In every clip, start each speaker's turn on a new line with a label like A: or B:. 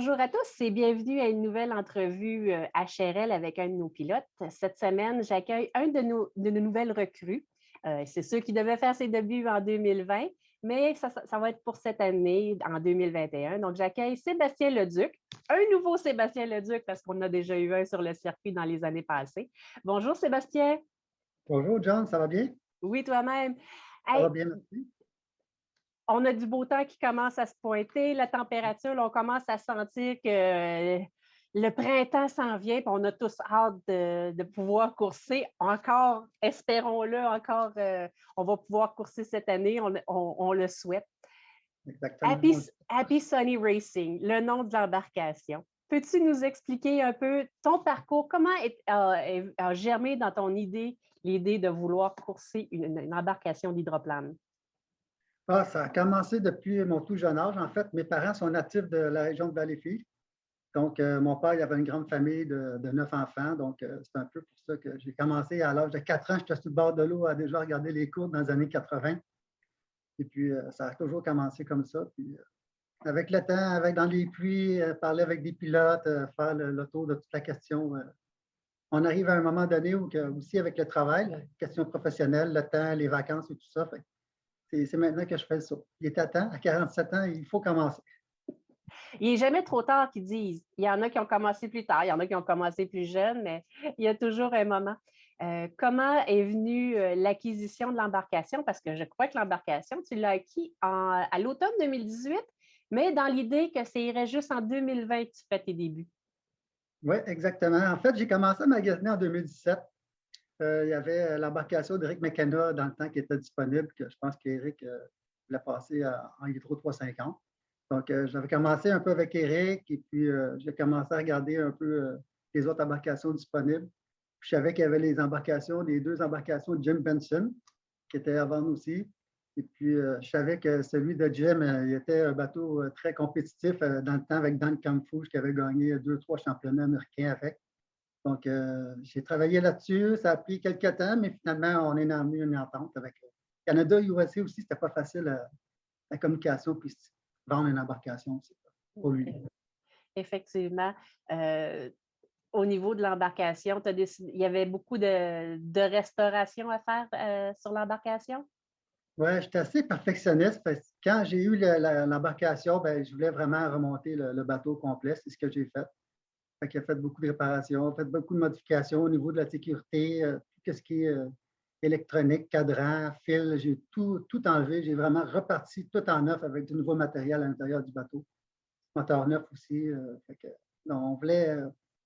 A: Bonjour à tous et bienvenue à une nouvelle entrevue HRL avec un de nos pilotes. Cette semaine, j'accueille un de nos nouvelles recrues. C'est sûr qui devait faire ses débuts en 2020, mais ça va être pour cette année, en 2021. Donc, j'accueille Sébastien Leduc, un nouveau Sébastien Leduc parce qu'on a déjà eu un sur le circuit dans les années passées. Bonjour Sébastien.
B: Bonjour John, ça va bien?
A: Oui, toi-même.
B: Ça va
A: Hey,
B: bien, merci.
A: on a du beau temps qui commence à se pointer, la température, là, on commence à sentir que le printemps s'en vient, puis on a tous hâte de pouvoir courser. Encore, espérons-le, encore, on va pouvoir courser cette année, on le souhaite.
B: Exactement.
A: Happy Sunny Racing, le nom de l'embarcation. Peux-tu nous expliquer un peu ton parcours? Comment a germé dans ton idée l'idée de vouloir courser une embarcation d'hydroplane?
B: Ça a commencé depuis mon tout jeune âge. En fait, mes parents sont natifs de la région de Valleyfield. Donc, mon père, il avait une grande famille de 9 enfants. Donc, c'est un peu pour ça que j'ai commencé à l'âge de 4 ans. J'étais sur le bord de l'eau à déjà regarder les cours dans les années 80. Et puis, ça a toujours commencé comme ça. Puis, avec le temps, dans les pluies, parler avec des pilotes, faire le tour de toute la question. On arrive à un moment donné où, aussi avec le travail, la question professionnelle, le temps, les vacances et tout ça, c'est maintenant que je fais ça. Il est à temps, à 47 ans, il faut commencer.
A: Il n'est jamais trop tard qu'ils disent. Il y en a qui ont commencé plus tard, il y en a qui ont commencé plus jeunes, mais il y a toujours un moment. Comment est venue l'acquisition de l'embarcation? Parce que je crois que l'embarcation, tu l'as acquis à l'automne 2018, mais dans l'idée que ça irait juste en 2020 que tu fais tes débuts.
B: Oui, exactement. En fait, j'ai commencé à magasiner en 2017. Il y avait l'embarcation d'Éric McKenna dans le temps qui était disponible, que je pense qu'Éric l'a passé en Hydro 350. Donc, j'avais commencé un peu avec Éric et puis j'ai commencé à regarder un peu les autres embarcations disponibles. Puis, je savais qu'il y avait les deux embarcations de Jim Benson qui étaient à vendre aussi. Et puis, je savais que celui de Jim, il était un bateau très compétitif dans le temps avec Dan Camfouche qui avait gagné 2, 3 championnats américains avec. Donc, j'ai travaillé là-dessus. Ça a pris quelques temps, mais finalement, on est devenu une entente avec Canada, USA aussi. C'était pas facile la communication puis vendre une embarcation aussi pour lui.
A: Effectivement. Au niveau de l'embarcation, il y avait beaucoup de restauration à faire sur l'embarcation?
B: Oui, j'étais assez perfectionniste parce que quand j'ai eu l'embarcation, ben, je voulais vraiment remonter le bateau complet. C'est ce que j'ai fait. Fait qu'il a fait beaucoup de réparations, fait beaucoup de modifications au niveau de la sécurité, tout ce qui est électronique, cadran, fil. J'ai tout enlevé. J'ai vraiment reparti tout en neuf avec du nouveau matériel à l'intérieur du bateau. Moteur neuf aussi. Fait que, non, je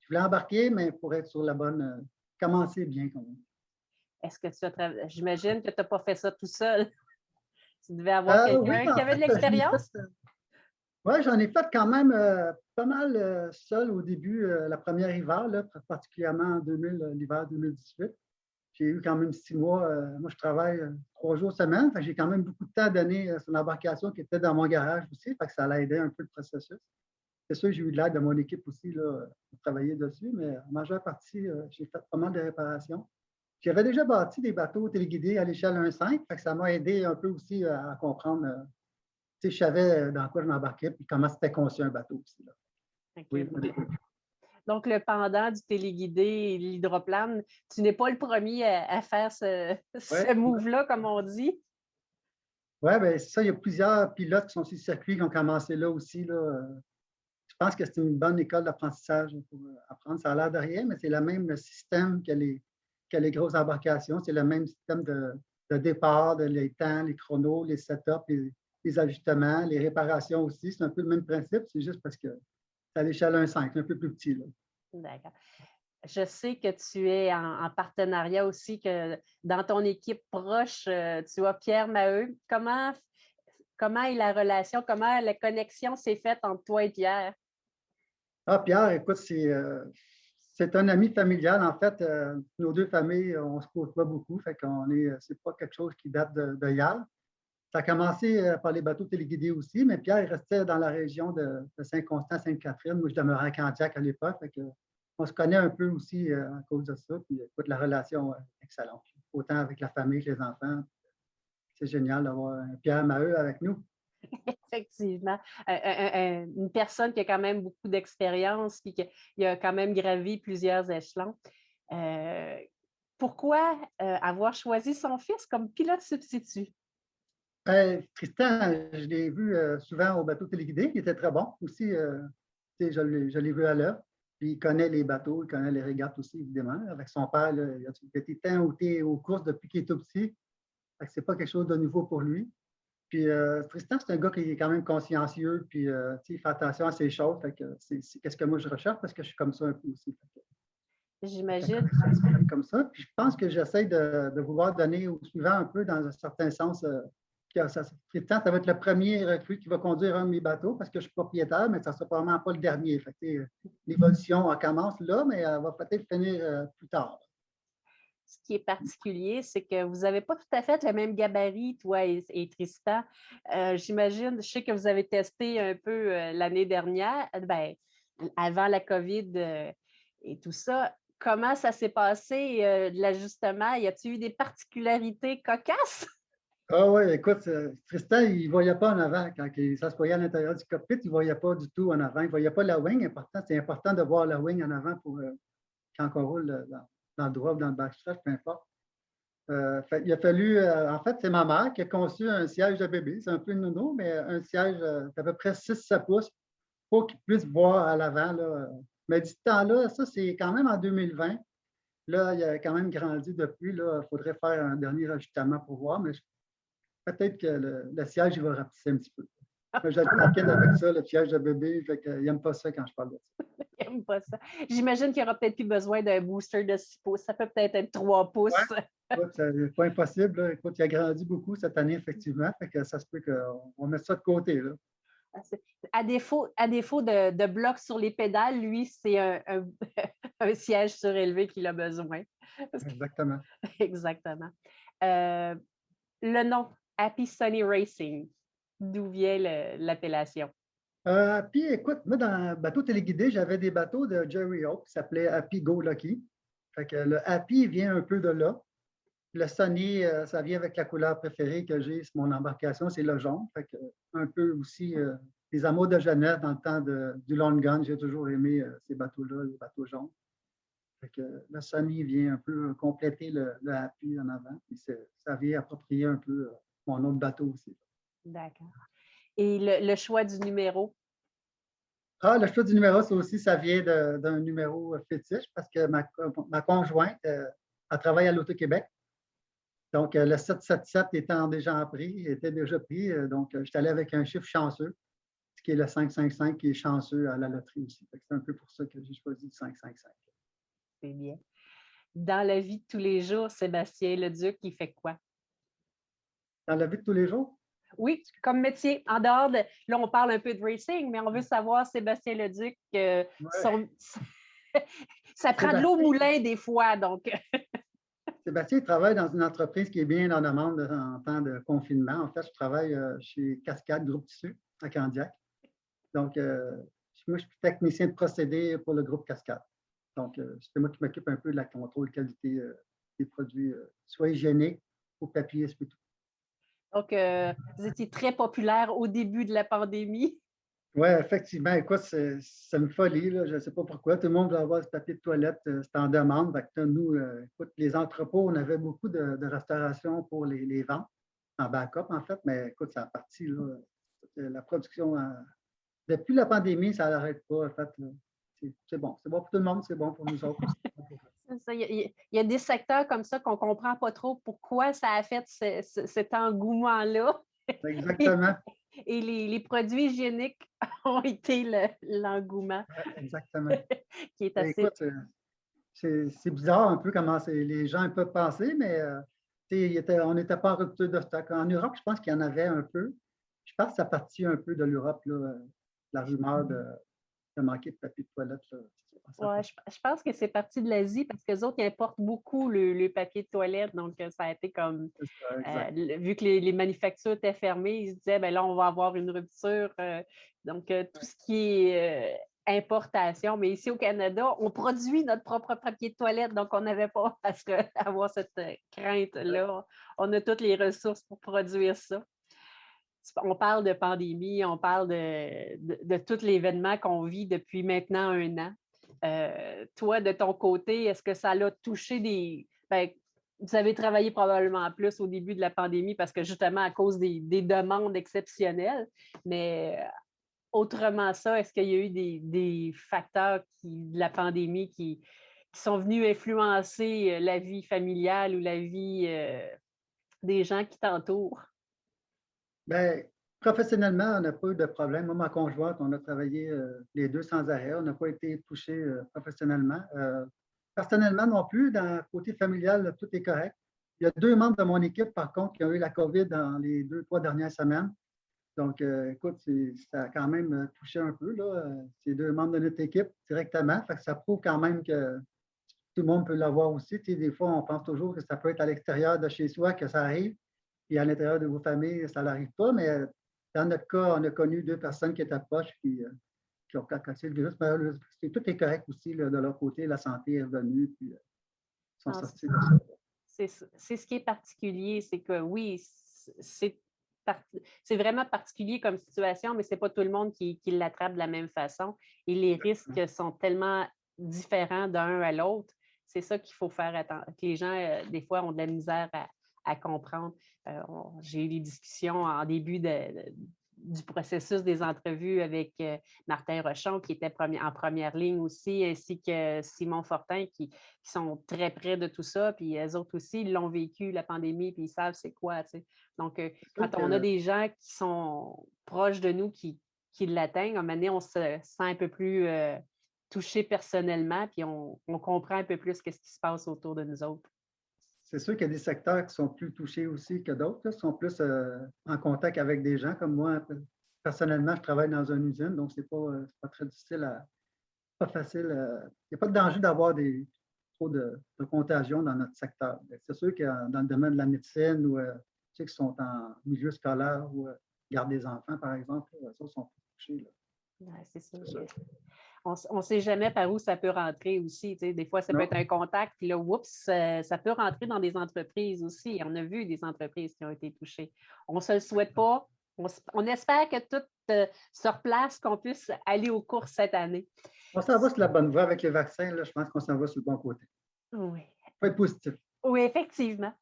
B: voulais embarquer, mais pour être sur la bonne, commencer bien quand même.
A: Est-ce que j'imagine que tu n'as pas fait ça tout seul? Tu devais avoir
B: Oui,
A: quelqu'un qui
B: en
A: avait de
B: fait,
A: l'expérience?
B: j'en ai fait quand même pas mal seul au début, la première hiver, là, particulièrement en 2000, l'hiver 2018. J'ai eu quand même 6 mois. Moi, je travaille 3 jours semaine. J'ai quand même beaucoup de temps à donner sur l'embarcation qui était dans mon garage aussi. Fait que ça a aidé un peu le processus. C'est sûr que j'ai eu de l'aide de mon équipe aussi là, pour travailler dessus, mais en majeure partie, j'ai fait pas mal de réparations. J'avais déjà bâti des bateaux téléguidés à l'échelle 1,5. Fait que ça m'a aidé un peu aussi à comprendre. Je savais dans quoi je m'embarquais et comment c'était conçu un bateau aussi. Là.
A: OK.
B: Oui,
A: Donc, le pendant du téléguidé et l'hydroplane, tu n'es pas le premier à faire ce
B: ouais.
A: move-là, comme on dit.
B: Ouais, ben, c'est ça. Il y a plusieurs pilotes qui sont sur le circuit qui ont commencé là aussi. Là. Je pense que c'est une bonne école d'apprentissage pour apprendre. Ça a l'air de rien, mais c'est le même système que les grosses embarcations. C'est le même système de départ, les temps, les chronos, les setups, les ajustements, les réparations aussi. C'est un peu le même principe. C'est juste parce que c'est à l'échelle 1,5, un peu plus petit. Là.
A: D'accord. Je sais que tu es en partenariat aussi, que dans ton équipe proche, tu as Pierre Maheu. Comment est la relation, comment la connexion s'est faite entre toi et Pierre?
B: Ah, Pierre, écoute, c'est un ami familial. En fait, nos deux familles, on se côtoie beaucoup. Fait qu'on c'est pas quelque chose qui date de hier. Ça a commencé par les bateaux téléguidés aussi, mais Pierre il restait dans la région de Saint-Constant, Sainte-Catherine. Moi, je demeurais à Candiac à l'époque. On se connaît un peu aussi à cause de ça. Puis, écoute, la relation est excellente. Autant avec la famille que les enfants. C'est génial d'avoir Pierre Maheu avec nous.
A: Effectivement. Une personne qui a quand même beaucoup d'expérience puis qui a quand même gravi plusieurs échelons. Euh, Pourquoi avoir choisi son fils comme pilote substitut?
B: Tristan, je l'ai vu souvent au bateau téléguidé, il était très bon aussi. Je l'ai vu à l'œuvre. Puis il connaît les bateaux, il connaît les régates aussi, évidemment. Avec son père, là, il a été tant aux courses depuis qu'il est tout petit. Ce n'est pas quelque chose de nouveau pour lui. Puis Tristan, c'est un gars qui est quand même consciencieux, puis il fait attention à ses choses. C'est qu'est-ce que moi je recherche parce que je suis comme ça un peu aussi.
A: J'imagine.
B: Comme ça. Puis je pense que j'essaie de vouloir donner au suivant un peu dans un certain sens. Tristan, ça va être le premier recrue qui va conduire un de mes bateaux parce que je suis propriétaire, mais ça ne sera probablement pas le dernier. L'évolution commence là, mais elle va peut-être finir plus tard.
A: Ce qui est particulier, c'est que vous n'avez pas tout à fait le même gabarit, toi et Tristan. J'imagine, je sais que vous avez testé un peu l'année dernière, ben, avant la COVID et tout ça. Comment ça s'est passé, l'ajustement? Y a-t-il eu des particularités cocasses?
B: Ah oui, écoute, Tristan, il ne voyait pas en avant. Quand il s'assoyait à l'intérieur du cockpit, il ne voyait pas du tout en avant. Il ne voyait pas la wing. C'est important de voir la wing en avant pour quand on roule dans le drop, dans le backstretch, peu importe. Il a fallu, en fait, c'est ma mère qui a conçu un siège de bébé. C'est un peu nounou, mais un siège d'à peu près 6-7 pouces pour qu'il puisse voir à l'avant. Mais du temps-là, ça, c'est quand même en 2020. Là, il a quand même grandi depuis. Il faudrait faire un dernier ajustement pour voir, mais peut-être que le siège, il va rapetisser un petit peu. Je le taquine avec ça, le siège de bébé. Il n'aime pas ça quand je parle de ça.
A: Il n'aime pas ça. J'imagine qu'il n'y aura peut-être plus besoin d'un booster de 6 pouces. Ça peut peut-être être 3 pouces.
B: Ouais. Écoute, c'est pas impossible. Là. Écoute, il a grandi beaucoup cette année, effectivement. Ça se peut qu'on va mettre ça de côté. Là.
A: À défaut de blocs sur les pédales, lui, c'est un siège surélevé qu'il a besoin.
B: Exactement.
A: Exactement. Le nom, Happy Sunny Racing, d'où vient l'appellation?
B: Puis écoute, moi, dans le bateau téléguidé, j'avais des bateaux de Jerry Oak qui s'appelaient Happy Go Lucky. Le Happy vient un peu de là. Le Sunny, ça vient avec la couleur préférée que j'ai sur mon embarcation, c'est le jaune. Un peu aussi les amours de jeunesse dans le temps du long gun. J'ai toujours aimé ces bateaux-là, les bateaux jaunes. Le Sunny vient un peu compléter le Happy en avant. Puis ça vient approprier un peu mon autre bateau aussi.
A: D'accord. Et le choix du numéro?
B: Le choix du numéro, ça aussi, ça vient d'un numéro fétiche parce que ma conjointe, elle travaille à l'Auto-Québec. Donc, le 777 était déjà pris. Donc, je suis allé avec un chiffre chanceux, ce qui est le 555 qui est chanceux à la loterie aussi. C'est un peu pour ça que j'ai choisi le 555.
A: C'est bien. Dans la vie de tous les jours, Sébastien Leduc, il fait quoi?
B: Dans la vie de tous les jours?
A: Oui, comme métier, en dehors de... Là, on parle un peu de racing, mais on veut savoir, Sébastien Leduc, ça prend de l'eau au moulin des fois, donc...
B: Sébastien travaille dans une entreprise qui est bien en demande en temps de confinement. En fait, je travaille chez Cascade Groupe Tissu à Candiac. Donc, moi, je suis technicien de procédé pour le groupe Cascade. Donc, c'est moi qui m'occupe un peu de la contrôle qualité des produits, soit hygiéniques ou papier, et tout.
A: Donc, vous étiez très populaire au début de la pandémie.
B: Oui, effectivement. Écoute, c'est une folie. Là. Je ne sais pas pourquoi. Tout le monde veut avoir ce papier de toilette. C'est en demande. Nous, écoute, les entrepôts, on avait beaucoup de restauration pour les ventes, en backup, en fait. Mais écoute, ça a parti. Là. La production, depuis la pandémie, ça n'arrête pas. En fait, c'est bon. C'est bon pour tout le monde. C'est bon pour nous autres aussi.
A: Ça, il y a des secteurs comme ça qu'on ne comprend pas trop pourquoi ça a fait cet engouement-là.
B: Exactement.
A: Et les produits hygiéniques ont été l'engouement.
B: Exactement.
A: Qui est assez...
B: Écoute, c'est bizarre un peu comment les gens peuvent penser, mais on n'était pas en rupture de stock. En Europe, je pense qu'il y en avait un peu. Je pense que ça partit un peu de l'Europe, la rumeur de manquer de papier de toilette.
A: Ouais, je pense que c'est parti de l'Asie parce que les autres ils importent beaucoup le papier de toilette. Donc, ça a été comme, vu que les manufactures étaient fermées, ils se disaient, ben là, on va avoir une rupture. Donc, tout ce qui est importation. Mais ici au Canada, on produit notre propre papier de toilette. Donc, on n'avait pas à avoir cette crainte-là. On a toutes les ressources pour produire ça. on parle de pandémie, on parle de tout l'événement qu'on vit depuis maintenant 1 an. Toi, de ton côté, est-ce que ça l'a touché ben, vous avez travaillé probablement plus au début de la pandémie parce que justement à cause des demandes exceptionnelles, mais autrement ça, est-ce qu'il y a eu des facteurs de la pandémie qui sont venus influencer la vie familiale ou la vie des gens qui t'entourent?
B: Bien, professionnellement, on n'a pas eu de problème. Moi, ma conjointe, on a travaillé les deux sans arrêt. On n'a pas été touchés professionnellement. Personnellement non plus, dans le côté familial, tout est correct. Il y a 2 membres de mon équipe, par contre, qui ont eu la COVID dans les 2, 3 dernières semaines. Donc, écoute, ça a quand même touché un peu, là, ces 2 membres de notre équipe directement. Fait que ça prouve quand même que tout le monde peut l'avoir aussi. Tu sais, des fois, on pense toujours que ça peut être à l'extérieur de chez soi que ça arrive. Puis à l'intérieur de vos familles, ça n'arrive pas, mais dans notre cas, on a connu 2 personnes qui étaient proches qui ont contracté le virus. Mais tout est correct aussi là, de leur côté. La santé est revenue, puis ils sont
A: Non,
B: sortis de ça.
A: c'est ce qui est particulier, c'est que oui, c'est vraiment particulier comme situation, mais ce n'est pas tout le monde qui l'attrape de la même façon. Et les risques sont tellement différents d'un à l'autre. C'est ça qu'il faut faire attention. Les gens, des fois, ont de la misère à comprendre. J'ai eu des discussions en début du processus des entrevues avec Martin Rochon, qui était en première ligne aussi, ainsi que Simon Fortin, qui sont très près de tout ça. Puis eux autres aussi, ils l'ont vécu, la pandémie, puis ils savent c'est quoi. Tu sais. Donc, quand on a des gens qui sont proches de nous, qui l'atteignent, à un moment donné, on se sent un peu plus touché personnellement, puis on comprend un peu plus ce qui se passe autour de nous autres.
B: C'est sûr qu'il y a des secteurs qui sont plus touchés aussi que d'autres, qui sont plus en contact avec des gens. Comme moi, personnellement, je travaille dans une usine, donc c'est pas très difficile, pas facile. Il n'y a pas de danger d'avoir trop de contagion dans notre secteur. C'est sûr que dans le domaine de la médecine ou ceux qui sont en milieu scolaire ou garde des enfants, par exemple, ça sont plus touchés.
A: Ouais, c'est sûr. On ne sait jamais par où ça peut rentrer aussi. Tu sais. Des fois, ça peut être un contact, puis là, oups, ça peut rentrer dans des entreprises aussi. On a vu des entreprises qui ont été touchées. On ne se le souhaite pas. On espère que tout se replace, qu'on puisse aller aux courses cette année.
B: On s'en va sur la bonne voie avec les vaccins. Là, je pense qu'on s'en va sur le bon côté.
A: Oui.
B: Il faut être positif.
A: Oui, effectivement.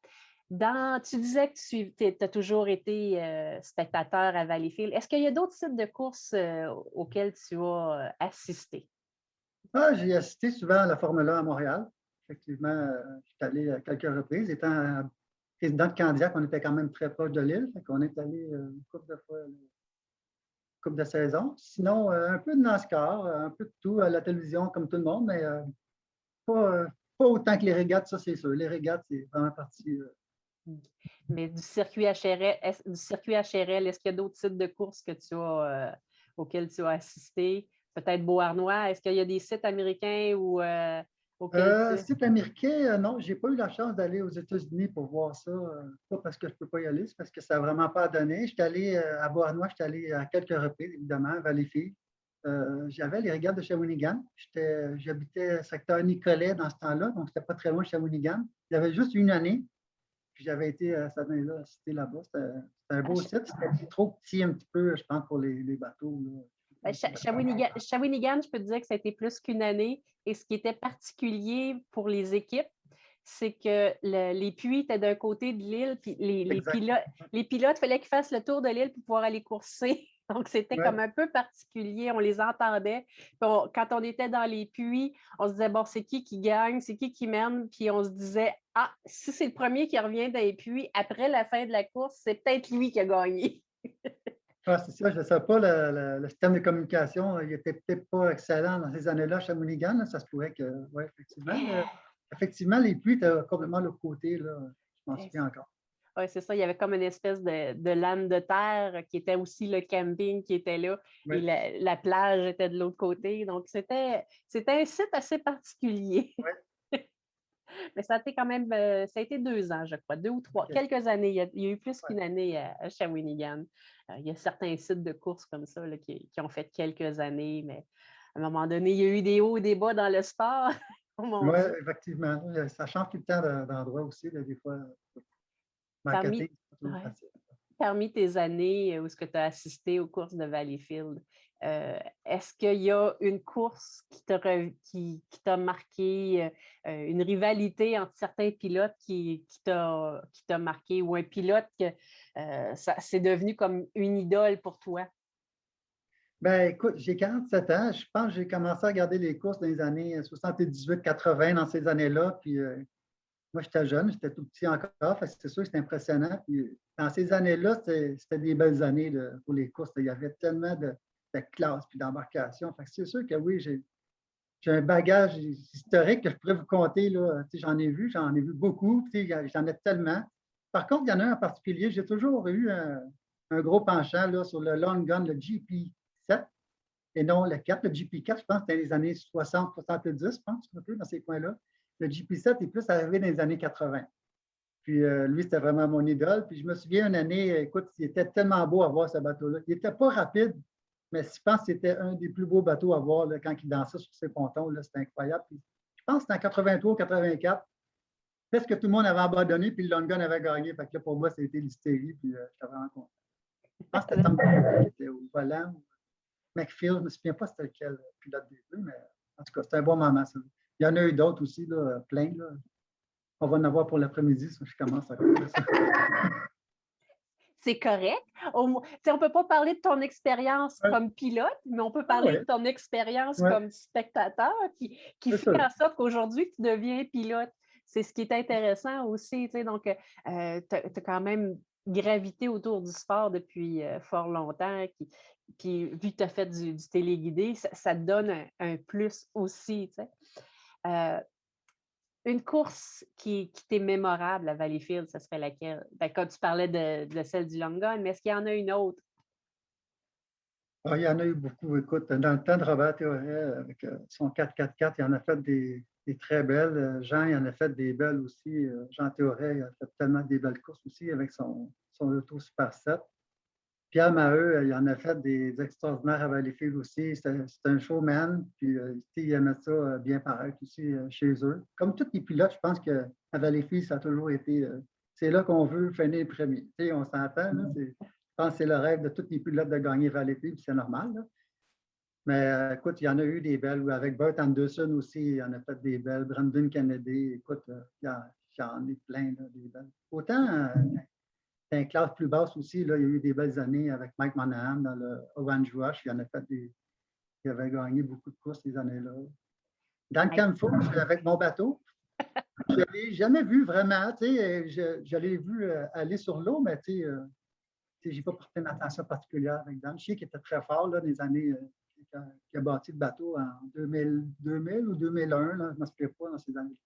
A: Tu disais que tu as toujours été spectateur à Valleyfield. Est-ce qu'il y a d'autres sites de courses auxquels tu as assisté?
B: J'ai assisté souvent à la Formule 1 à Montréal. Effectivement, je suis allé à quelques reprises. Étant président de Candiac, on était quand même très proche de l'île. On est allé une couple de fois, une couple de saisons. Sinon, un peu de NASCAR, un peu de tout à la télévision comme tout le monde, mais pas autant que les régates, ça c'est sûr. Les régates, c'est vraiment partie.
A: Mais du circuit HRL, est-ce qu'il y a d'autres sites de courses auxquels tu as assisté? Peut-être Beauharnois. Est-ce qu'il y a des sites américains auxquels
B: Site américain, non, je n'ai pas eu la chance d'aller aux États-Unis pour voir ça. Pas parce que je ne peux pas y aller, c'est parce que ça n'a vraiment pas donné. Je suis allé à Beauharnois, je suis allé à quelques reprises, évidemment, à Valleyfield. J'avais les régates de Shawinigan. J'habitais secteur Nicolet dans ce temps-là, donc c'était pas très loin de Shawinigan. Il y avait juste une année, puis j'avais été cette année-là cité là-bas. C'était un beau site. C'était trop petit un petit peu, je pense, pour les bateaux.
A: Shawinigan, je peux te dire que ça a été plus qu'une année. Et ce qui était particulier pour les équipes, c'est que les puits étaient d'un côté de l'île, puis les pilotes, il fallait qu'ils fassent le tour de l'île pour pouvoir aller courser. Donc, c'était comme un peu particulier. On les entendait. Quand on était dans les puits, on se disait, bon, c'est qui gagne, c'est qui mène? Puis on se disait, ah, si c'est le premier qui revient dans les puits, après la fin de la course, c'est peut-être lui qui a gagné.
B: C'est ça, je ne sais pas, le système de communication, il n'était peut-être pas excellent dans ces années-là à Shawinigan. Ça se pourrait que, oui, effectivement, les pluies étaient complètement de l'autre côté, là, je m'en souviens encore.
A: Oui, c'est ça. Il y avait comme une espèce de lame de terre qui était aussi le camping qui était là. Oui. Et la plage était de l'autre côté. Donc, c'était un site assez particulier. Oui. Mais ça a été quand même, ça a été 2 ans, je crois, 2 ou 3, quelques années. Il y a eu plus qu'une année à Shawinigan. Il y a certains sites de courses comme ça là, qui ont fait quelques années, mais à un moment donné, il y a eu des hauts et des bas dans le sport.
B: Oui, effectivement. Ça change tout le temps d'endroit aussi, là, des fois.
A: Parmi, parmi tes années où tu as assisté aux courses de Valleyfield, est-ce qu'il y a une course qui t'a marqué, une rivalité entre certains pilotes qui t'a marqué ou un pilote que c'est devenu comme une idole pour toi?
B: Ben, écoute, j'ai 47 ans. Je pense que j'ai commencé à regarder les courses dans les années 78-80, dans ces années-là. Puis moi, j'étais jeune, j'étais tout petit encore. Fait que c'est sûr que c'était impressionnant. Puis dans ces années-là, c'était des belles années pour les courses. Il y avait tellement de classes puis d'embarcations. Fait que c'est sûr que oui, j'ai un bagage historique que je pourrais vous compter. Là. J'en ai vu beaucoup. J'en ai tellement. Par contre, il y en a un en particulier. J'ai toujours eu un gros penchant là, sur le long gun, le GP7, et non le 4. Le GP4, je pense, c'était les années 60, 70, je pense, un peu dans ces coins-là. Le GP7 est plus arrivé dans les années 80. Puis lui, c'était vraiment mon idole. Puis je me souviens une année, écoute, il était tellement beau à voir ce bateau-là. Il n'était pas rapide, mais je pense que c'était un des plus beaux bateaux à voir là, quand il dansait sur ses pontons. C'était incroyable. Puis, je pense que c'était en 83 ou 84. Presque tout le monde avait abandonné, puis le London avait gagné. Fait que là, pour moi, c'était l'hystérie, puis j'étais vraiment content. Je pense que c'était Tom Baker qui était au volant. McPhail, je ne me souviens pas c'était lequel pilote des deux, mais en tout cas, c'était un bon moment, ça. Il y en a eu d'autres aussi, là, plein. Là. On va en avoir pour l'après-midi, ça, je commence à faire ça.
A: C'est correct. On ne peut pas parler de ton expérience
B: Ouais.
A: comme pilote, mais on peut
B: Ah
A: parler
B: ouais.
A: de ton expérience
B: Ouais.
A: comme spectateur qui
B: C'est
A: fait
B: sûr.
A: en sorte qu'aujourd'hui, tu deviens pilote. C'est ce qui est intéressant aussi. Donc, tu as quand même gravité autour du sport depuis fort longtemps. Puis, vu que tu as fait du téléguidé, ça te donne un plus aussi. Une course qui t'est mémorable à Valleyfield, ça serait laquelle? Ben, quand tu parlais de celle du Long Gun, mais est-ce qu'il y en a une autre?
B: Ah, il y en a eu beaucoup. Écoute, dans le temps de Robert Théoret, avec son 4x4, il en a fait des très belles. Jean, il en a fait des belles aussi. Jean Théoret, il a fait tellement des belles courses aussi avec son auto Super 7. Pierre Maheu, il en a fait des extraordinaires à Valleyfield aussi. C'est un showman, puis il aimait ça bien paraître aussi chez eux. Comme tous les pilotes, je pense qu'à Valleyfield, ça a toujours été. C'est là qu'on veut finir premier. On s'entend, là, je pense que c'est le rêve de tous les pilotes de gagner Valleyfield, puis c'est normal. Là. Mais écoute, il y en a eu des belles. Avec Bert Anderson aussi, il en a fait des belles. Brandon Kennedy, écoute, j'en ai plein, là, des belles. Autant dans une classe plus basse aussi, là, il y a eu des belles années avec Mike Monahan dans le Orange Rush. Il avait gagné beaucoup de courses ces années-là. Dans le Campo, avec mon bateau, je ne l'ai jamais vu vraiment. Je l'ai vu aller sur l'eau, mais je n'ai pas porté une attention particulière avec Dan. Je sais qu'il était très fort là, dans les années qu'il a bâti le bateau en 2000 ou 2001. Là, je ne me souviens pas dans ces années.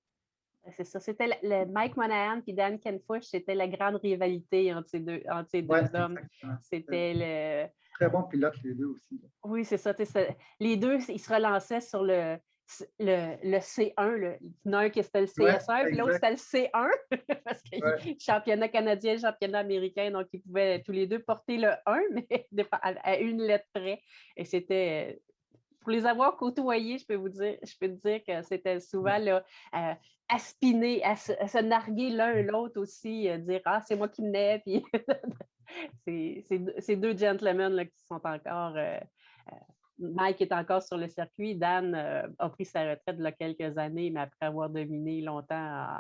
A: C'est ça. C'était le Mike Monahan et Dan Kenfush, c'était la grande rivalité entre ces deux
B: Ouais,
A: hommes.
B: exactement.
A: C'était le.
B: Très bons pilotes, les deux aussi. Là.
A: Oui, c'est ça. Les deux, ils se relançaient sur le C1. Il y en a un qui c'était le CS1, puis l'autre c'était le C1, parce que championnat canadien, championnat américain, donc ils pouvaient tous les deux porter le 1, mais à une lettre près. Et c'était. Pour les avoir côtoyés, je peux te dire que c'était souvent là, à spinner, à se narguer l'un l'autre aussi, dire ah, c'est moi qui menais, puis c'est deux gentlemen là, qui sont encore. Mike est encore sur le circuit. Dan a pris sa retraite il y a quelques années, mais après avoir dominé longtemps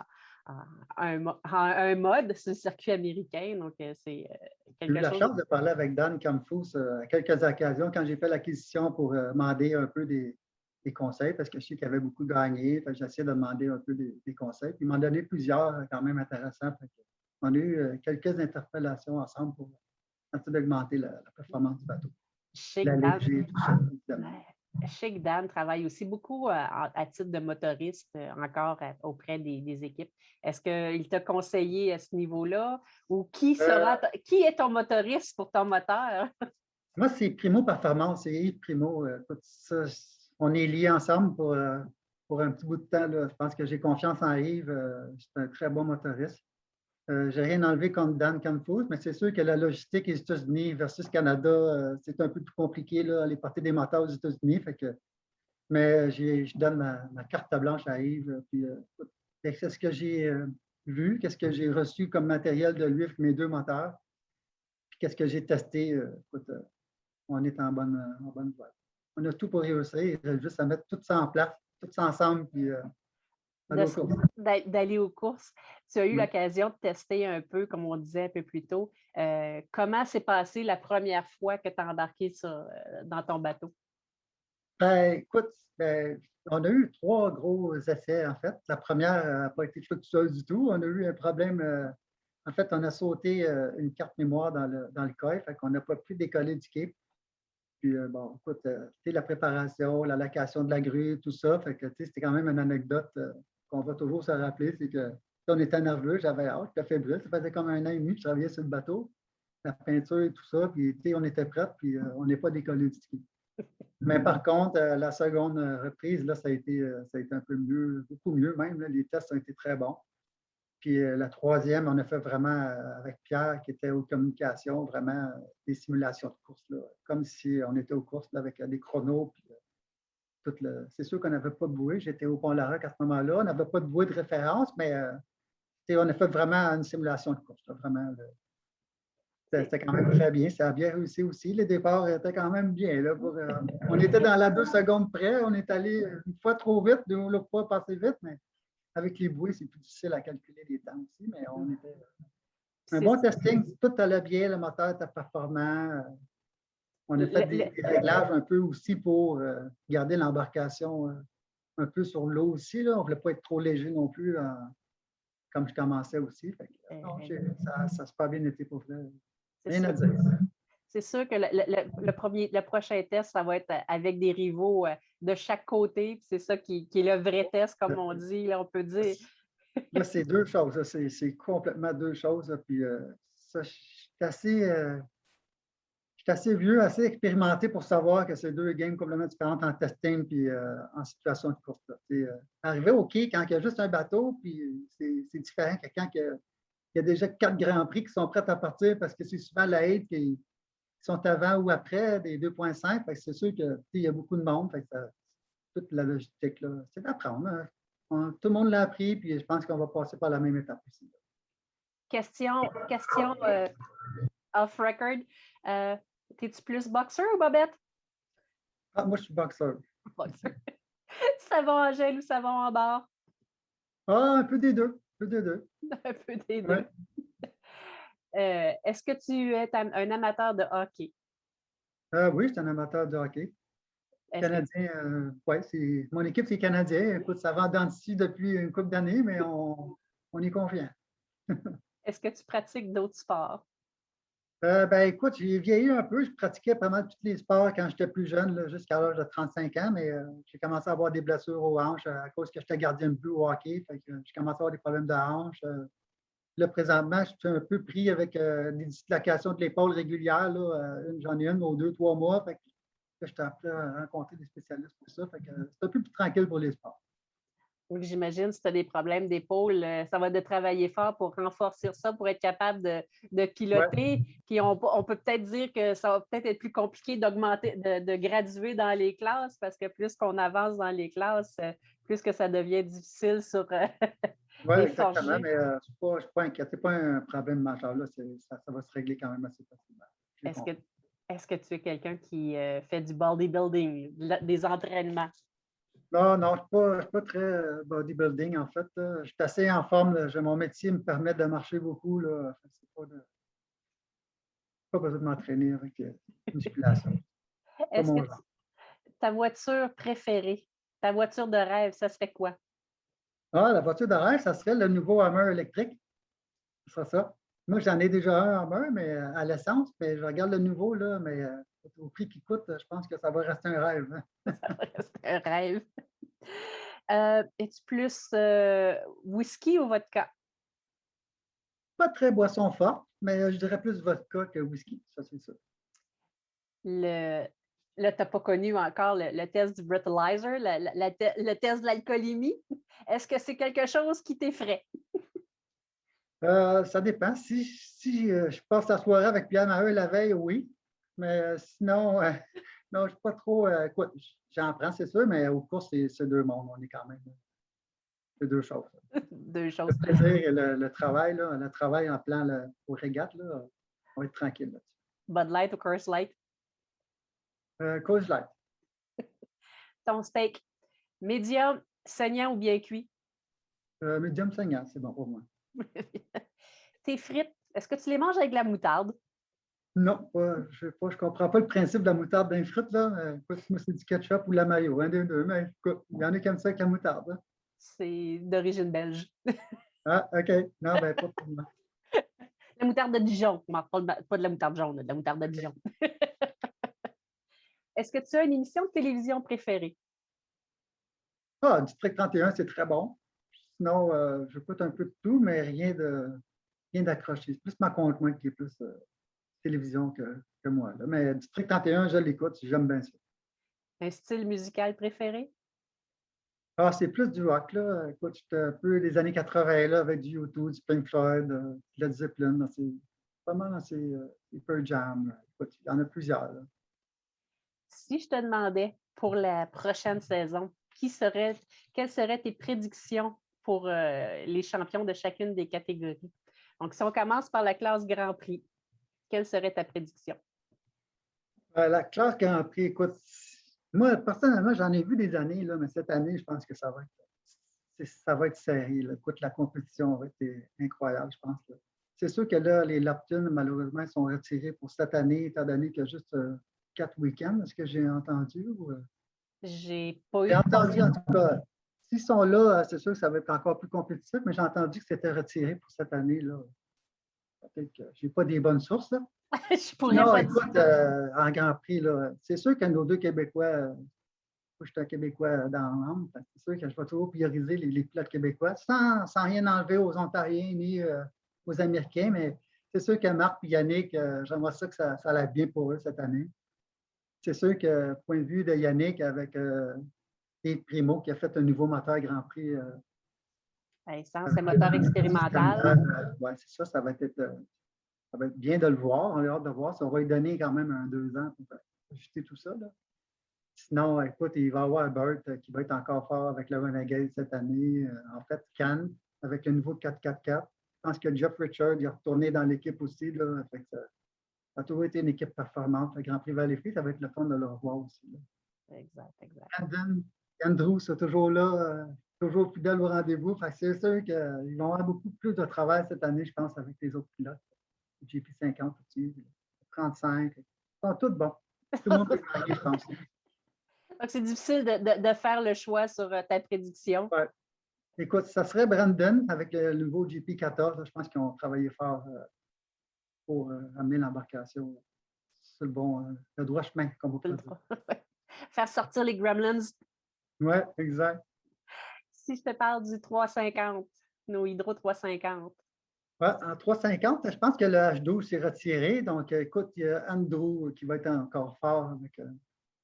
A: un mode sur le circuit américain. Donc, c'est
B: J'ai eu
A: quelque
B: la
A: chose.
B: chance de parler avec Dan Camfous à quelques occasions quand j'ai fait l'acquisition pour demander un peu des conseils, parce que je sais qu'il avait beaucoup gagné. J'essayais de demander un peu des conseils. Puis il m'en donnait plusieurs quand même intéressants. On a eu quelques interpellations ensemble pour essayer d'augmenter la performance du bateau. La léger, tout ça, évidemment.
A: Je sais que Dan travaille aussi beaucoup à titre de motoriste encore auprès des équipes. Est-ce qu'il t'a conseillé à ce niveau-là? Ou qui est ton motoriste pour ton moteur?
B: Moi, c'est Primo Performance, c'est Yves Primo. On est liés ensemble pour un petit bout de temps. Là. Je pense que j'ai confiance en Yves. C'est un très bon motoriste. Je n'ai rien enlevé contre Dan Camfous, mais c'est sûr que la logistique aux États-Unis versus Canada, c'est un peu plus compliqué, là, aller porter des moteurs aux États-Unis. Mais je donne ma carte blanche à Yves. Puis, qu'est-ce que j'ai vu, qu'est-ce que j'ai reçu comme matériel de lui avec mes deux moteurs. qu'est-ce que j'ai testé, écoute, on est en bonne voie. On a tout pour réussir. Il reste juste à mettre tout ça en place, tout ça ensemble, puis aller aux courses.
A: D'aller aux courses. Tu as eu
B: Oui.
A: l'occasion de tester un peu, comme on disait un peu plus tôt. Comment s'est passé la première fois que tu as embarqué dans ton bateau?
B: Ben, écoute, on a eu 3 gros essais, en fait. La première n'a pas été fructueuse du tout. On a eu un problème. En fait, on a sauté une carte mémoire dans le coil, fait qu'on n'a pas pu décoller du quai. Puis, bon, écoute, la préparation, la location de la grue, tout ça, fait que, c'était quand même une anecdote qu'on va toujours se rappeler, c'est que on était nerveux, j'avais hâte, j'étais fébrile. Ça faisait comme 1 an et demi que je travaillais sur le bateau, la peinture et tout ça, puis, on était prêts, puis on n'est pas décollé du ski. Mais par contre, la seconde reprise, là, ça a été un peu mieux, beaucoup mieux même. Là. Les tests ont été très bons. Puis la troisième, on a fait vraiment avec Pierre, qui était aux communications, vraiment des simulations de course, là, comme si on était aux courses là, avec des chronos. Puis, c'est sûr qu'on n'avait pas de bouée. J'étais au Pont-Larac à ce moment-là. On n'avait pas de bouée de référence, mais on a fait vraiment une simulation de course. Là, vraiment, c'était quand même très bien. Ça a bien réussi aussi. Les départs étaient quand même bien. Là, on était dans la 2 secondes près. On est allé une fois trop vite, l'autre fois pas assez vite, mais avec les bouées, c'est plus difficile à calculer les temps aussi. Mais on était. Un bon testing, tout allait bien, le moteur était performant. On a fait des réglages un peu aussi pour garder l'embarcation un peu sur l'eau aussi. Là. On ne voulait pas être trop léger non plus, comme je commençais aussi. Fait que, non, ça s'est pas bien été pour vrai. Rien à dire.
A: C'est sûr que le prochain test, ça va être avec des rivaux de chaque côté. C'est ça qui est le vrai test, comme on dit, là, on peut dire.
B: Là, c'est 2 choses. C'est complètement 2 choses. Là, puis, ça, je suis assez vieux, assez expérimenté pour savoir que c'est 2 games complètement différentes en testing puis en situation de course. Arriver au quai quand il y a juste un bateau, puis c'est différent que quand il y a déjà 4 grands prix qui sont prêts à partir parce que c'est souvent la aide qui sont avant ou après des 2.5. C'est sûr qu'il y a beaucoup de monde. Fait que toute la logistique, là, c'est d'apprendre. Hein. Tout le monde l'a appris, puis je pense qu'on va passer par la même étape aussi.
A: Question off record. T'es-tu plus boxeur ou bobette?
B: Ah, moi, je suis boxeur.
A: Boxeur. Savon en gel ou savon en barre?
B: Ah, un peu des deux. Un peu des deux.
A: Un peu des deux. Ouais. Est-ce que tu es un amateur de hockey?
B: Oui, je suis un amateur de hockey. Canadien, oui, mon équipe, c'est Canadien. Écoute, ça va en dents de scie depuis une couple d'années, mais on est confiant.
A: Est-ce que tu pratiques d'autres sports?
B: Écoute, j'ai vieilli un peu. Je pratiquais pas mal tous les sports quand j'étais plus jeune, jusqu'à l'âge de 35 ans, mais j'ai commencé à avoir des blessures aux hanches à cause que j'étais gardien de but au hockey. Fait que j'ai commencé à avoir des problèmes de hanches. Là, présentement, je suis un peu pris avec des dislocations de l'épaule régulières. Là, j'en ai une aux 2-3 mois. Fait que je suis appelé à rencontrer des spécialistes pour ça. Fait que c'est un peu plus tranquille pour les sports.
A: Donc, j'imagine, si tu as des problèmes d'épaule, ça va de travailler fort pour renforcer ça, pour être capable de piloter. Ouais. Puis on peut peut-être dire que ça va peut-être être plus compliqué d'augmenter, de graduer dans les classes, parce que plus qu'on avance dans les classes, plus que ça devient difficile sur
B: oui,
A: les
B: exactement,
A: forgés.
B: mais je ne suis pas inquiet. Ce n'est pas un problème majeur. Là. Ça va se régler quand même assez facilement.
A: Est-ce que tu es quelqu'un qui fait du bodybuilding, des entraînements?
B: Non, je ne suis pas très bodybuilding, en fait. Je suis assez en forme. Là. Mon métier me permet de marcher beaucoup. Là. Pas besoin de m'entraîner avec musculation.
A: Est-ce que ta voiture préférée, ta voiture de rêve, ça serait quoi?
B: Ah, la voiture de rêve, ça serait le nouveau Hummer électrique. Ce serait ça. Moi, j'en ai déjà un Hummer, mais à l'essence, mais je regarde le nouveau, là, mais au prix qu'il coûte, je pense que ça va rester un rêve. Hein?
A: Ça va rester un rêve. Es-tu plus whisky ou vodka?
B: Pas très boisson forte, mais je dirais plus vodka que whisky, ça c'est ça.
A: Là, tu n'as pas connu encore le test du breathalyzer, le test de l'alcoolémie. Est-ce que c'est quelque chose qui t'effraie?
B: Ça dépend. Si je passe la soirée avec Pierre Maheu la veille, oui. Mais sinon, non, je ne suis pas trop. J'en prends, c'est sûr, mais au cours, c'est 2 mondes. On est quand même. C'est 2 choses.
A: 2 choses.
B: Le plaisir et le travail, là, le travail en plan au régate, là, On va être tranquille là-dessus.
A: Bud Light ou Coors Light?
B: Coors Light.
A: Ton steak, médium, saignant ou bien cuit?
B: Medium saignant, c'est bon pour moi.
A: Tes frites, est-ce que tu les manges avec de la moutarde?
B: Non, je ne comprends pas le principe de la moutarde dans les frites. Là. Écoute, moi, c'est du ketchup ou de la mayo, un des deux. Mais écoute, il y en a qui aiment ça avec la moutarde. Hein.
A: C'est d'origine belge.
B: Ah, OK. Non, ben pas pour moi.
A: La moutarde de Dijon. Pas de la moutarde jaune, de la moutarde de
B: OK.
A: Dijon. Est-ce que tu as une émission de télévision préférée?
B: Ah, District 31, c'est très bon. Sinon, j'écoute un peu de tout, mais rien d'accroché. C'est plus ma conjointe qui est plus télévision que moi. Là. Mais District 31, je l'écoute, j'aime bien ça.
A: Un style musical préféré?
B: Ah, c'est plus du rock, là. Écoute, j'étais un peu des années 80, là, avec du U2, du Pink Floyd, de Led Zeppelin. Là, c'est pas mal assez Pearl Jam. Là. Écoute, il y en a plusieurs. Là.
A: Si je te demandais pour la prochaine saison, quelles seraient tes prédictions pour les champions de chacune des catégories? Donc, si on commence par la classe Grand Prix, quelle serait ta prédiction?
B: La classe Grand Prix, écoute, moi, personnellement, j'en ai vu des années, là, mais cette année, je pense que ça va être serré. Là. Écoute, la compétition va être incroyable, je pense. Là. C'est sûr que là, les Lupton, malheureusement, sont retirés pour cette année, étant donné qu'il y a juste 4 week-ends, est-ce que j'ai entendu?
A: J'ai pas
B: J'ai
A: eu
B: entendu, en tout cas, s'ils sont là, c'est sûr que ça va être encore plus compétitif, mais j'ai entendu que c'était retiré pour cette année. Là. Peut-être que je n'ai pas des bonnes sources. Là.
A: je pourrais
B: Non,
A: pas dire.
B: écoute, en Grand Prix, là, c'est sûr que nos deux Québécois, moi, je suis un Québécois dans l'âme, c'est sûr que je vais toujours prioriser les pilotes québécois, sans rien enlever aux Ontariens ni aux Américains, mais c'est sûr que Marc et Yannick, j'aimerais ça que ça aille bien pour eux cette année. C'est sûr que, point de vue de Yannick, avec Dave Primo, qui a fait un nouveau moteur Grand Prix.
A: Essence et moteur expérimental.
B: Ouais, c'est ça, ça va être bien de le voir. On a hâte de voir. Ça va lui donner quand même 2 ans pour ajuster tout ça. Là. Sinon, écoute, il va y avoir Bert qui va être encore fort avec le Renegade cette année. En fait, Cannes avec le nouveau 444. Je pense que Jeff Richard il est retourné dans l'équipe aussi. Là, fait que ça a toujours été une équipe performante. Le Grand Prix Valleyfield, ça va être le fun de le revoir aussi. Là.
A: Exact.
B: Andrew, c'est toujours là, toujours fidèle au rendez-vous. C'est sûr qu'ils vont avoir beaucoup plus de travail cette année, je pense, avec les autres pilotes. Le GP50 aussi, 35. Ils sont tous bons. Tout le monde peut gagner, je pense.
A: Donc, c'est difficile de faire le choix sur ta prédiction.
B: Ouais. Écoute, ça serait Brandon avec le nouveau GP14. Je pense qu'ils ont travaillé fort pour amener l'embarcation sur le droit chemin, comme on peut dire.
A: Faire sortir les Gremlins.
B: Oui, exact.
A: Si je te parle du 350, nos Hydro 350.
B: Ouais, en 350, je pense que le H12 s'est retiré. Donc, écoute, il y a Andrew qui va être encore fort avec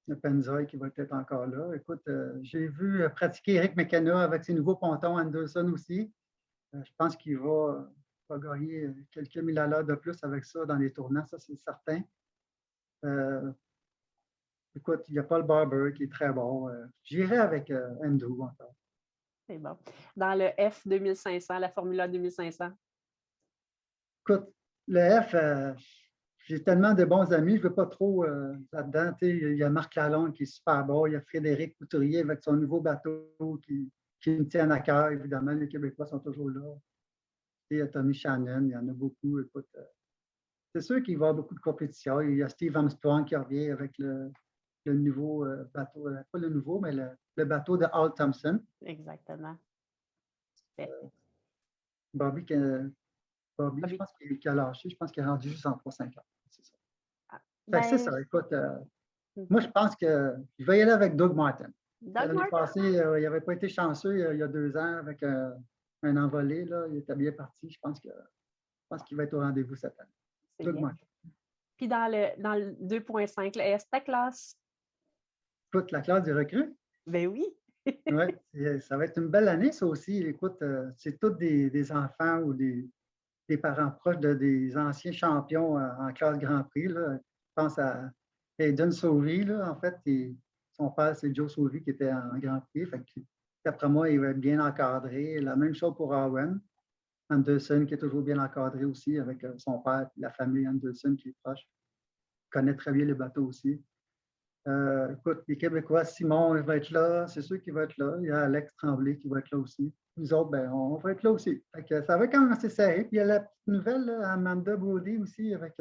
B: le Pennzoil qui va être encore là. Écoute, j'ai vu pratiquer Eric McKenna avec ses nouveaux pontons Anderson aussi. Je pense qu'il va gagner quelques mille à l'heure de plus avec ça dans les tournants, ça c'est certain. Écoute, il y a Paul Barber qui est très bon. J'irai avec Andrew encore.
A: C'est bon. Dans le F 2500, la Formula 2500.
B: Écoute, le F, j'ai tellement de bons amis, je ne veux pas trop là-dedans. Il y a Marc Lalonde qui est super bon, il y a Frédéric Couturier avec son nouveau bateau qui me tient à cœur, évidemment. Les Québécois sont toujours là. Il y a Tommy Shannon, il y en a beaucoup. Écoute, c'est sûr qu'il va y avoir beaucoup de compétition. Il y a Steve Armstrong qui revient avec le nouveau bateau, pas le nouveau, mais le bateau de Al Thompson.
A: Exactement.
B: Bobby, je pense qu'il a lâché. Je pense qu'il est rendu juste en 350. C'est ça. C'est ça. Écoute, moi, je pense que je vais y aller avec Doug Martin. L'année passée, il n'avait pas été chanceux il y a 2 ans avec un envolé. Là, il était bien parti. Je pense qu'il va être au rendez-vous cette année. Doug Martin.
A: Puis dans le 2.5, est-ce ta classe?
B: Écoute, la classe des recrues?
A: Ben oui.
B: Oui, ça va être une belle année, ça aussi. Écoute, c'est tous des enfants ou des parents proches des anciens champions en classe Grand Prix. Là. Je pense à Hayden Sauvy, là, en fait. Son père, c'est Joe Sauvy qui était en Grand Prix. Fait que, d'après moi, il va être bien encadré. La même chose pour Owen. Anderson, qui est toujours bien encadré aussi avec son père, la famille Anderson qui est proche, connaît très bien les bateaux aussi. Écoute, les Québécois, Simon va être là, c'est sûr qu'il va être là. Il y a Alex Tremblay qui va être là aussi. Nous autres, ben, on va être là aussi. Fait que ça va être quand même assez serré. Puis il y a la petite nouvelle, là, Amanda Brody aussi,
A: Une
B: avec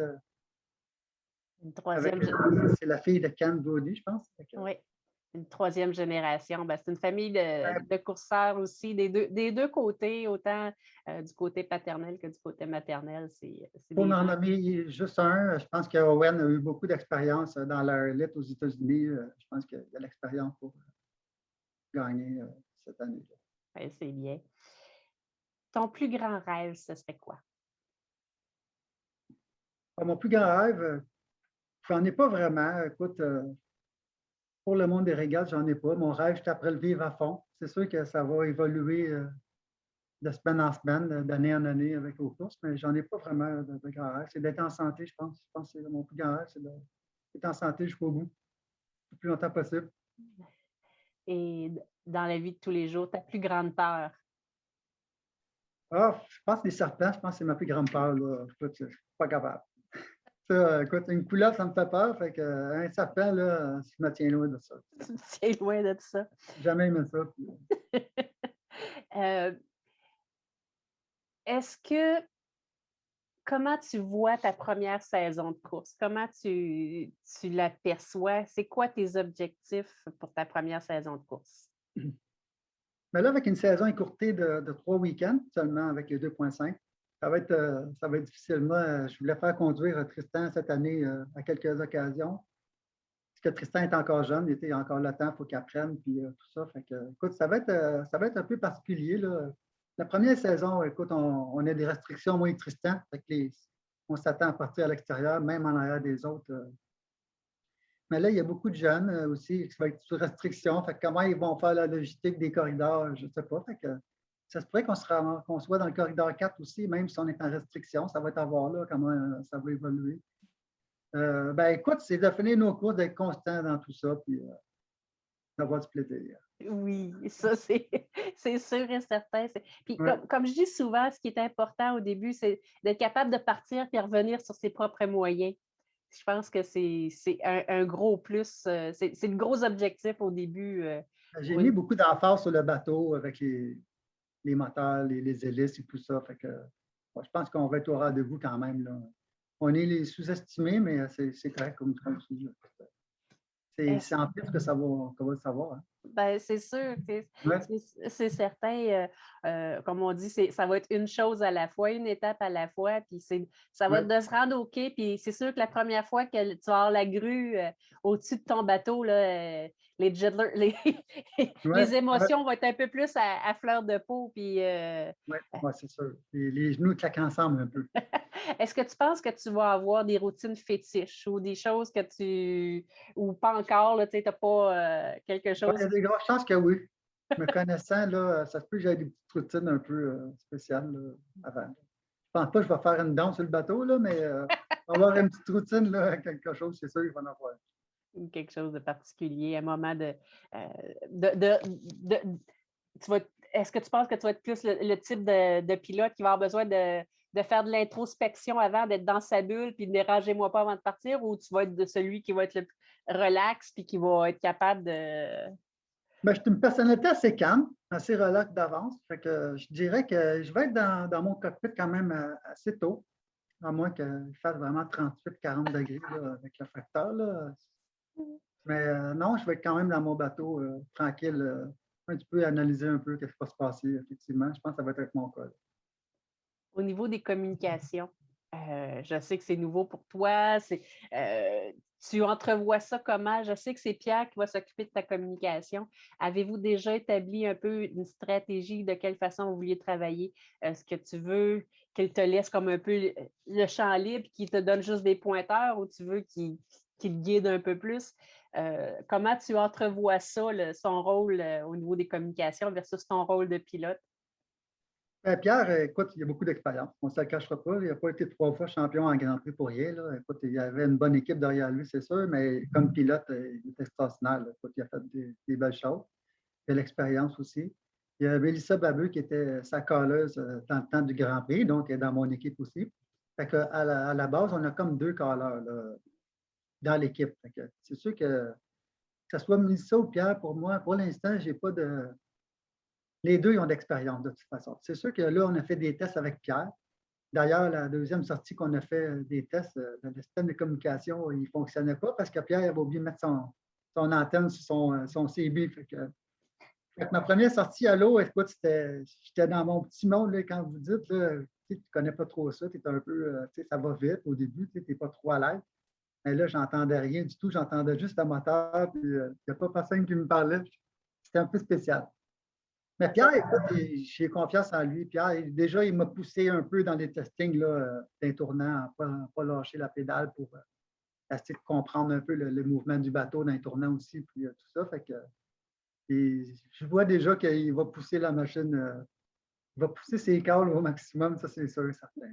A: troisième,
B: c'est la fille de Ken Brody, je pense.
A: oui, une troisième génération. Ben, c'est une famille
B: Ben,
A: de courseurs aussi, des deux côtés, autant du côté paternel que du côté maternel. C'est
B: pour
A: des
B: en
A: gens.
B: nommer juste un, je pense qu'Owen a eu beaucoup d'expérience dans leur élite aux États-Unis. Je pense qu'il a l'expérience pour gagner cette année-là.
A: Ben, c'est bien. Ton plus grand rêve, ce serait quoi?
B: Mon plus grand rêve, j'en ai pas vraiment. Écoute, pour le monde des régates, j'en ai pas. Mon rêve, c'est après le vivre à fond. C'est sûr que ça va évoluer de semaine en semaine, d'année en année avec aux courses, mais j'en ai pas vraiment de grand rêve. C'est d'être en santé, je pense. Je pense que c'est mon plus grand rêve, c'est d'être en santé jusqu'au bout, le plus longtemps possible.
A: Et dans la vie de tous les jours, ta plus grande peur?
B: Ah, je pense que les serpents, je pense que c'est ma plus grande peur, là. Écoute, je suis pas capable. Ça, écoute, une couleur, ça me fait peur. Fait que, un serpent, là, je me tiens loin de ça.
A: Tu te tiens loin de ça.
B: J'ai jamais aimé ça.
A: Euh, Est-ce que comment tu vois ta première saison de course? Comment tu l'aperçois? C'est quoi tes objectifs pour ta première saison de course?
B: Mais là, avec une saison écourtée de 3 week-ends seulement avec les 2,5, ça va être difficile. Moi, je voulais faire conduire Tristan cette année à quelques occasions. Parce que Tristan est encore jeune, il a encore le temps, il faut qu'il apprenne, puis tout ça. Fait que, écoute, ça va être un peu particulier, là. La première saison, écoute, on a des restrictions, moi et Tristan. Fait que on s'attend à partir à l'extérieur, même en arrière des autres. Mais là, il y a beaucoup de jeunes aussi qui vont être sous restriction. Fait que comment ils vont faire la logistique des corridors, je ne sais pas. Fait que ça se pourrait qu'on soit dans le corridor 4 aussi, même si on est en restriction. Ça va être à voir là comment ça va évoluer. Ben écoute, c'est de finir nos courses, d'être constant dans tout ça, puis d'avoir du plaisir.
A: Oui, ça, c'est sûr et certain. Puis,
B: Ouais,
A: comme je dis souvent, ce qui est important au début, c'est d'être capable de partir et revenir sur ses propres moyens. Je pense que c'est un gros plus. C'est le gros objectif au début.
B: j'ai mis beaucoup d'emphase sur le bateau avec les moteurs, les hélices et tout ça. Fait que, bon, je pense qu'on va être au rendez-vous quand même, là. On est les sous-estimés, mais c'est correct comme tu dis. C'est en plus que qu'on va le savoir. Hein.
A: Ben, c'est sûr,
B: Ouais,
A: c'est certain. Comme on dit, ça va être une chose à la fois, une étape à la fois, puis ça va
B: ouais,
A: être de se rendre au quai, puis c'est sûr que la première fois que tu vas avoir la grue au-dessus de ton bateau, là, les jettlers,
B: ouais,
A: les
B: ouais,
A: émotions vont être un peu plus à fleur de peau, puis
B: ouais, ouais, c'est sûr. Les genoux claquent ensemble un peu.
A: est-ce que tu penses que tu vas avoir des routines fétiches ou des choses que ou pas encore, là, tu n'as pas quelque
B: Ouais, il y
A: chose.
B: a des grosses chances que oui. Me connaissant, là, ça se peut que j'aie des petites routines un peu spéciales là, avant. Je pense pas que je vais faire une danse sur le bateau, là, mais avoir une petite routine, là, quelque chose, c'est sûr qu'il va en avoir.
A: Ou quelque chose de particulier, un moment euh, de tu vas, est-ce que tu penses que tu vas être plus le type de pilote qui va avoir besoin de faire de l'introspection avant, d'être dans sa bulle, puis ne dérangez-moi pas avant de partir, ou tu vas être de celui qui va être le plus relax, puis qui va être capable de...
B: Mais je suis une personnalité assez calme, assez relax d'avance. Fait que je dirais que je vais être dans mon cockpit quand même assez tôt, à moins qu'il fasse vraiment 38-40 degrés là, avec le facteur. Là. Mais non, je vais être quand même dans mon bateau, tranquille, un petit peu analyser un peu ce qui va se passer, effectivement. Je pense que ça va être mon cas. Là.
A: Au niveau des communications, je sais que c'est nouveau pour toi. Tu entrevois ça comment? Je sais que c'est Pierre qui va s'occuper de ta communication. Avez-vous déjà établi un peu une stratégie de quelle façon vous vouliez travailler? Est-ce que tu veux qu'il te laisse comme un peu le champ libre, qu'il te donne juste des pointeurs, ou tu veux qu'il te guide un peu plus? Comment tu entrevois ça, son rôle au niveau des communications versus ton rôle de pilote?
B: Pierre, écoute, il a beaucoup d'expérience. On ne se le cachera pas. Il n'a pas été 3 fois champion en Grand Prix pour rien. Là. Écoute, il y avait une bonne équipe derrière lui, c'est sûr, mais comme pilote, il est extraordinaire. Là. Écoute, il a fait des belles choses. Il a l'expérience aussi. Il y a Mélissa Babeux qui était sa caleuse dans le temps du Grand Prix, donc elle est dans mon équipe aussi. Fait que à la base, on a comme 2 caleurs là, dans l'équipe. C'est sûr que ce soit Mélissa ou Pierre, pour moi, pour l'instant, j'ai pas de. Les deux, ils ont d'expérience de toute façon. C'est sûr que là, on a fait des tests avec Pierre. D'ailleurs, la deuxième sortie qu'on a fait des tests, le système de communication, il ne fonctionnait pas parce que Pierre avait oublié de mettre son antenne sur son CB. Fait que ma première sortie à l'eau, écoute, j'étais dans mon petit monde là, quand vous dites, là, tu ne connais pas trop ça, tu es un peu, ça va vite au début, tu n'es pas trop à l'aise. Mais là, j'entendais rien du tout, j'entendais juste le moteur, puis il n'y a pas personne qui me parlait. C'était un peu spécial. Mais Pierre, écoute, j'ai confiance en lui. Pierre, déjà, il m'a poussé un peu dans les testings d'un tournant, à ne pas lâcher la pédale pour essayer de comprendre un peu le mouvement du bateau d'un tournant aussi, puis tout ça. Fait que je vois déjà qu'il va pousser la machine, il va pousser ses câbles au maximum, ça c'est sûr et certain.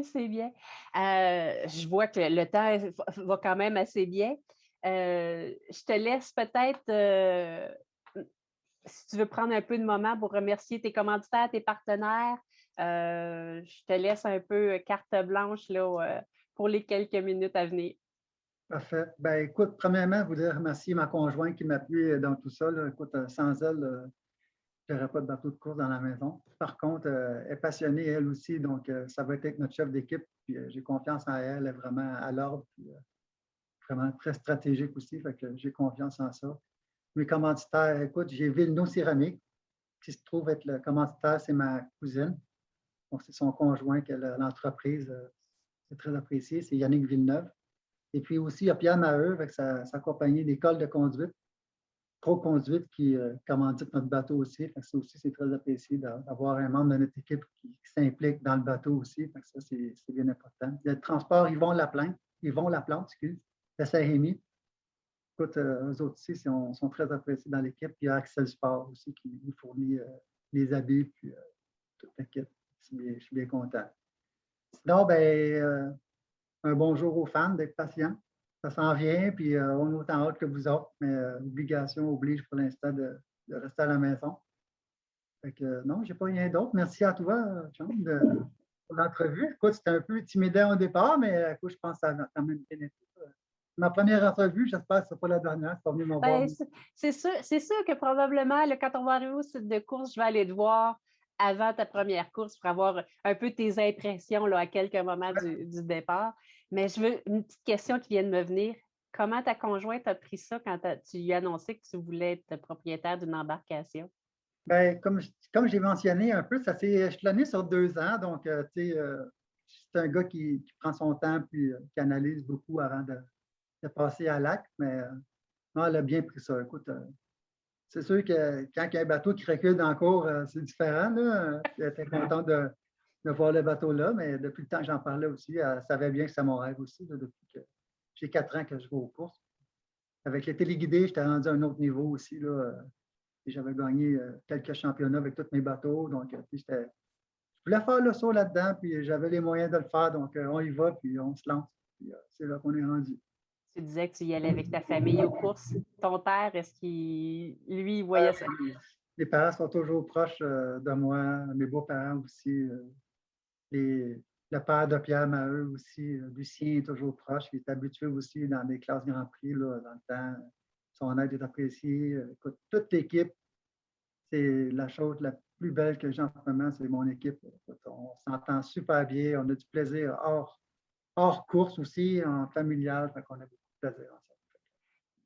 A: C'est bien. Je vois que le temps va quand même assez bien. Je te laisse peut-être, si tu veux prendre un peu de moment pour remercier tes commanditaires, tes partenaires, je te laisse un peu carte blanche là, pour les quelques minutes à venir.
B: Parfait. Ben, écoute, premièrement, je voudrais remercier ma conjointe qui m'appuie dans tout ça. Là. Écoute, sans elle, je n'aurais pas de bateau de course dans la maison. Par contre, elle est passionnée, elle aussi, donc ça va être notre chef d'équipe. Puis j'ai confiance en elle, elle est vraiment à l'ordre, puis vraiment très stratégique aussi, fait que j'ai confiance en ça. Mes commanditaires, écoute, j'ai Villeneuve Céramique, qui se trouve être le commanditaire, c'est ma cousine. Donc, c'est son conjoint qui a l'entreprise, c'est très apprécié, c'est Yannick Villeneuve. Et puis aussi, il y a Pierre Maheu avec sa compagnie d'école de conduite, Pro Conduite, qui commandite notre bateau aussi. Ça aussi, c'est très apprécié d'avoir un membre de notre équipe qui s'implique dans le bateau aussi. Ça, c'est bien important. Il y a le transport Yvon Laplante, excuse, de Saint-Rémy. Écoute, eux autres aussi sont très appréciés dans l'équipe. Puis il y a Axel Sport aussi qui nous fournit les habits, puis toute l'équipe. Je suis bien content. Sinon, ben, un bonjour aux fans d'être patients. Ça s'en vient, puis on est autant hâte que vous autres, mais obligation oblige pour l'instant de rester à la maison. Fait que non, je n'ai pas rien d'autre. Merci à toi, John, pour l'entrevue. Écoute, c'était un peu intimidant au départ, mais écoute, je pense que ça a quand même bien été. Ma première entrevue, j'espère que ce n'est pas la dernière. C'est pas venu m'en voir.
A: Ben, c'est sûr que probablement, là, quand on va arriver au site de course, je vais aller te voir avant ta première course pour avoir un peu tes impressions là, à quelques moments du départ. Mais je veux une petite question qui vient de me venir. Comment ta conjointe a pris ça quand tu lui as annoncé que tu voulais être propriétaire d'une embarcation?
B: Ben, comme j'ai mentionné un peu, ça s'est échelonné sur 2 ans. Donc, tu sais, c'est un gars qui prend son temps puis qui analyse beaucoup avant de passer à l'acte. Mais non, elle a bien pris ça. Écoute, c'est sûr que quand il y a un bateau qui recule dans le cours, c'est différent. Là. Elle était contente de voir le bateau là, mais depuis le temps que j'en parlais aussi, elle savait bien que c'est mon rêve aussi, là, depuis que j'ai 4 ans que je vais aux courses. Avec les téléguidés, j'étais rendu à un autre niveau aussi. Là, et j'avais gagné quelques championnats avec tous mes bateaux. Donc, je voulais faire le saut là-dedans, puis j'avais les moyens de le faire. Donc, on y va, puis on se lance. Puis c'est là qu'on est rendu.
A: Tu disais que tu y allais avec ta famille aux courses. Ton père, est-ce qu'il, lui, il voyait ça?
B: Les parents sont toujours proches de moi, mes beaux-parents aussi. Le père de Pierre Maheu aussi, Lucien est toujours proche. Il est habitué aussi dans des classes Grand Prix là, dans le temps. Son aide est appréciée. Écoute, toute l'équipe, c'est la chose la plus belle que j'ai en ce moment, c'est mon équipe. Écoute, on s'entend super bien. On a du plaisir hors course aussi, en familial. Fait qu'on a beaucoup de plaisir ensemble.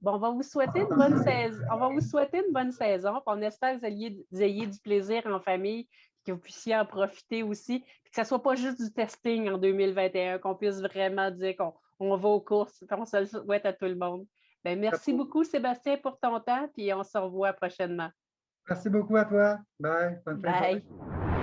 A: Bon, on va vous souhaiter une bonne saison. On va vous souhaiter une bonne saison. On espère que vous ayez du plaisir en famille, que vous puissiez en profiter aussi, puis que ce ne soit pas juste du testing en 2021, qu'on puisse vraiment dire qu'on va aux courses, qu'on se le souhaite à tout le monde. Bien, merci beaucoup, Sébastien, pour ton temps, puis on se revoit prochainement.
B: Merci beaucoup à toi. Bye. Bonne fin de journée.
A: Bye.